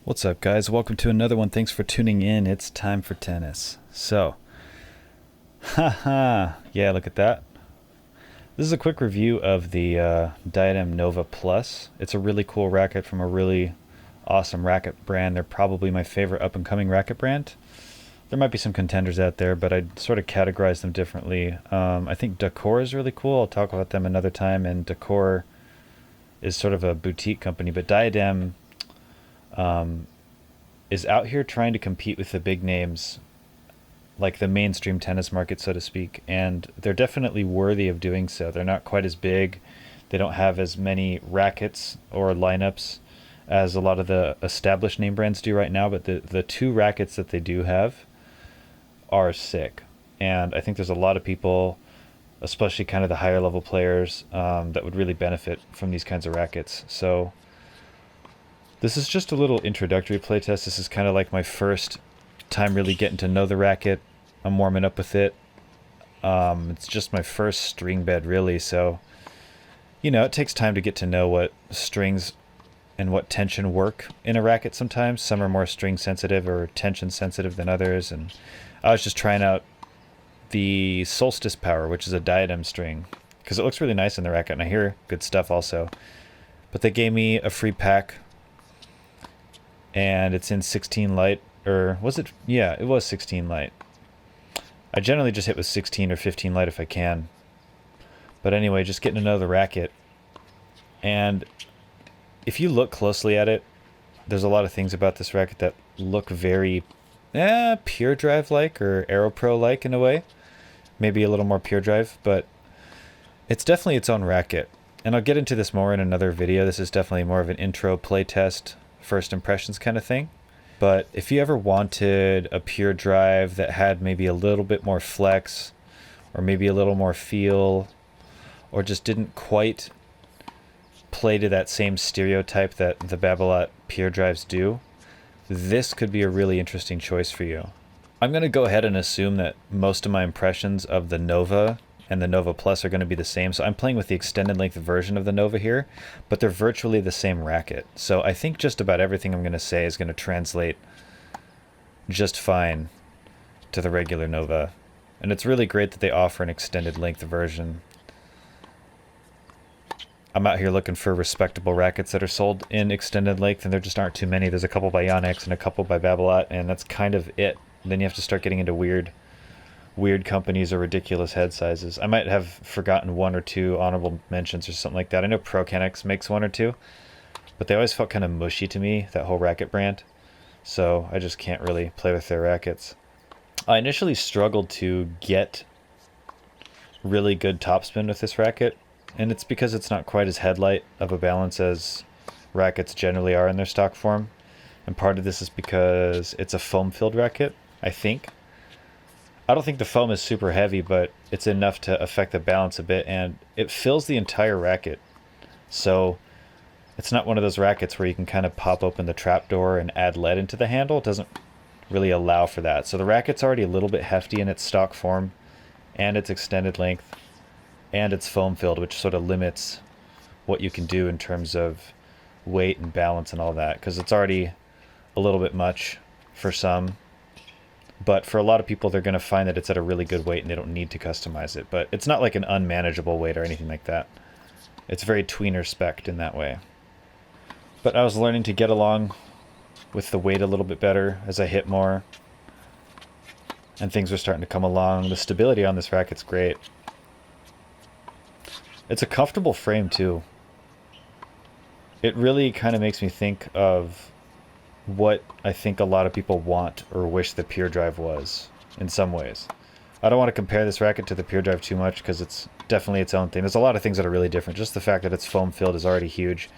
What's up, guys? Welcome to another one. Thanks for tuning in. It's time for tennis. So, yeah, look at that. This is a quick review of the Diadem Nova Plus. It's a really cool racket from a really awesome racket brand. They're probably my favorite up-and-coming racket brand. There might be some contenders out there, but I'd sort of categorize them differently. I think Decor is really cool. I'll talk about them another time, and Decor is sort of a boutique company, but Diadem is out here trying to compete with the big names, like the mainstream tennis market, so to speak, and they're definitely worthy of doing so. They're not quite as big. They don't have as many rackets or lineups as a lot of the established name brands do right now, but the two rackets that they do have are sick. And I think there's a lot of people, especially kind of the higher level players, that would really benefit from these kinds of rackets. So this is just a little introductory playtest. This is kind of like my first time really getting to know the racket. I'm warming up with it. It's just my first string bed, really. So, you know, it takes time to get to know what strings and what tension work in a racket sometimes. Some are more string sensitive or tension sensitive than others. And I was just trying out the Solstice Power, which is a Diadem string, because it looks really nice in the racket, and I hear good stuff also. But they gave me a free pack, and it's in 16 light, or was it? Yeah, it was 16 light. I generally just hit with 16 or 15 light if I can. But anyway, just getting to know the racket. And if you look closely at it, there's a lot of things about this racket that look very pure drive like, or Aero Pro like in a way. Maybe a little more pure drive, but it's definitely its own racket. And I'll get into this more in another video. This is definitely more of an intro play test, first impressions kind of thing. But if you ever wanted a pure drive that had maybe a little bit more flex, or maybe a little more feel, or just didn't quite play to that same stereotype that the Babolat pure drives do, this could be a really interesting choice for you. I'm going to go ahead and assume that most of my impressions of the Nova and the Nova Plus are going to be the same. So I'm playing with the extended length version of the Nova here, but they're virtually the same racket. So I think just about everything I'm going to say is going to translate just fine to the regular Nova. And it's really great that they offer an extended length version. I'm out here looking for respectable rackets that are sold in extended length, and there just aren't too many. There's a couple by Yonex and a couple by Babolat, and that's kind of it. Then you have to start getting into weird companies or ridiculous head sizes. I might have forgotten one or two honorable mentions or something like that. I know Procanex makes one or two, but they always felt kind of mushy to me, that whole racket brand. So I just can't really play with their rackets. I initially struggled to get really good topspin with this racket, and it's because it's not quite as headlight of a balance as rackets generally are in their stock form. And part of this is because it's a foam-filled racket, I think. I don't think the foam is super heavy, but it's enough to affect the balance a bit, and it fills the entire racket. So it's not one of those rackets where you can kind of pop open the trapdoor and add lead into the handle. It doesn't really allow for that. So the racket's already a little bit hefty in its stock form, and its extended length, and it's foam filled, which sort of limits what you can do in terms of weight and balance and all that, because it's already a little bit much for some. But for a lot of people, they're going to find that it's at a really good weight and they don't need to customize it. But it's not like an unmanageable weight or anything like that. It's very tweener spec'd in that way. But I was learning to get along with the weight a little bit better as I hit more. And things are starting to come along. The stability on this racket's great. It's a comfortable frame too. It really kind of makes me think of what I think a lot of people want or wish the Pure Drive was in some ways. I don't want to compare this racket to the Pure Drive too much because it's definitely its own thing. There's a lot of things that are really different. Just the fact that it's foam filled is already huge.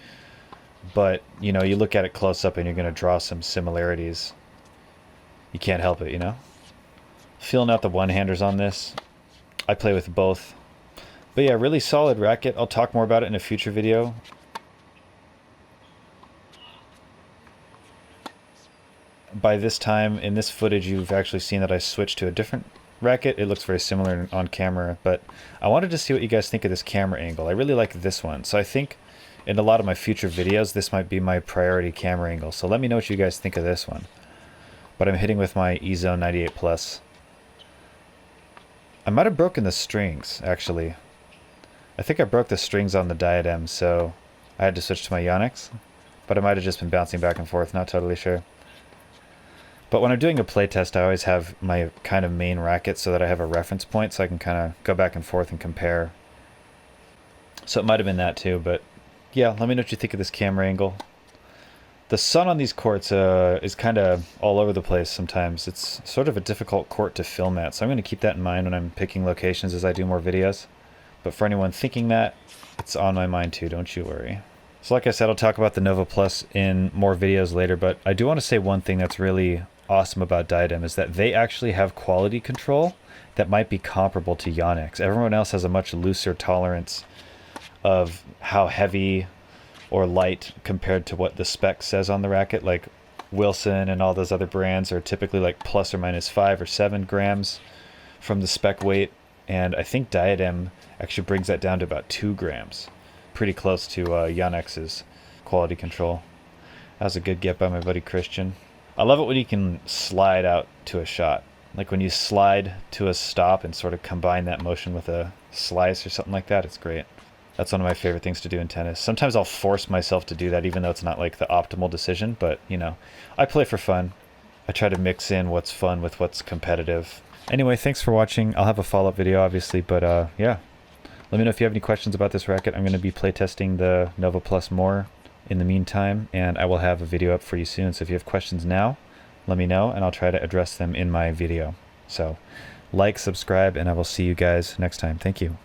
But, you know, you look at it close up and you're going to draw some similarities. You can't help it, you know? Feeling out the one-handers on this. I play with both. But yeah, really solid racket. I'll talk more about it in a future video. By this time, in this footage, you've actually seen that I switched to a different racket. It looks very similar on camera, but I wanted to see what you guys think of this camera angle. I really like this one. So I think in a lot of my future videos, this might be my priority camera angle. So let me know what you guys think of this one. But I'm hitting with my E-Zone 98 Plus. I might have broken the strings, actually. I think I broke the strings on the Diadem, so I had to switch to my Yonex. But I might have just been bouncing back and forth, not totally sure. But when I'm doing a playtest, I always have my kind of main racket so that I have a reference point so I can kind of go back and forth and compare. So it might have been that too, but yeah, let me know what you think of this camera angle. The sun on these courts is kind of all over the place sometimes. It's sort of a difficult court to film at, so I'm going to keep that in mind when I'm picking locations as I do more videos. But for anyone thinking that, it's on my mind too, don't you worry. So like I said, I'll talk about the Nova Plus in more videos later, but I do want to say one thing that's really awesome about Diadem is that they actually have quality control that might be comparable to Yonex. Everyone else has a much looser tolerance of how heavy or light compared to what the spec says on the racket. Like Wilson and all those other brands are typically like plus or minus 5 or 7 grams from the spec weight, and I think Diadem actually brings that down to about 2 grams. Pretty close to Yonex's quality control. That was a good get by my buddy Christian. I love it when you can slide out to a shot. Like when you slide to a stop and sort of combine that motion with a slice or something like that, it's great. That's one of my favorite things to do in tennis. Sometimes I'll force myself to do that even though it's not like the optimal decision, but you know, I play for fun. I try to mix in what's fun with what's competitive. Anyway, thanks for watching. I'll have a follow-up video obviously, but yeah. Let me know if you have any questions about this racket. I'm going to be playtesting the Nova Plus more in the meantime, and I will have a video up for you soon. So if you have questions now, let me know, and I'll try to address them in my video. So like, subscribe, and I will see you guys next time. Thank you.